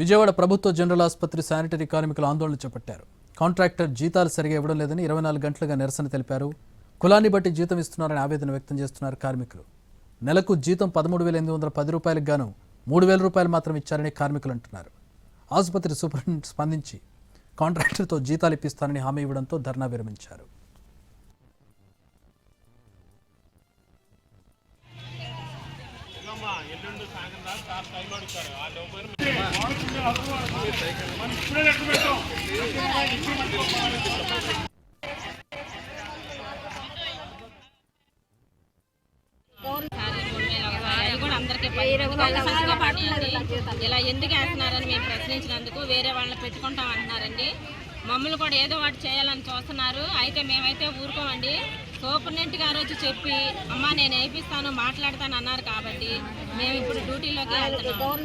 విజయవాడ ప్రభుత్వ జనరల్ ఆసుపత్రి శానిటరీ కార్మికులు ఆందోళన చేపట్టారు. కాంట్రాక్టర్ జీతాలు సరిగా ఇవ్వడం లేదని 24 గంటలుగా నిరసన తెలిపారు. కులాన్ని బట్టి జీతం ఇస్తున్నారని ఆవేదన వ్యక్తం చేస్తున్నారు కార్మికులు. నెలకు జీతం 13,810 రూపాయలకు గాను 3,000 రూపాయలు మాత్రం ఇచ్చారని కార్మికులు అంటున్నారు. ఆసుపత్రి సూపరింటెండెంట్ స్పందించి కాంట్రాక్టర్తో జీతాలు ఇప్పిస్తానని హామీ ఇవ్వడంతో ధర్నా విరమించారు. ఇలా ఎందుకు వేస్తున్నారని మేము ప్రశ్నించినందుకు వేరే వాళ్ళని పెట్టుకుంటాం అంటున్నారండి. మమ్మల్ని కూడా ఏదో ఒకటి చేయాలని చూస్తున్నారు. అయితే మేమైతే ఊరుకోమండి. సూపరింటెండెంట్ గారు వచ్చి చెప్పి అమ్మ నేను వేయిస్తాను మాట్లాడతాను అన్నారు కాబట్టి మేము ఇప్పుడు డ్యూటీలోకి వెళ్తున్నాం.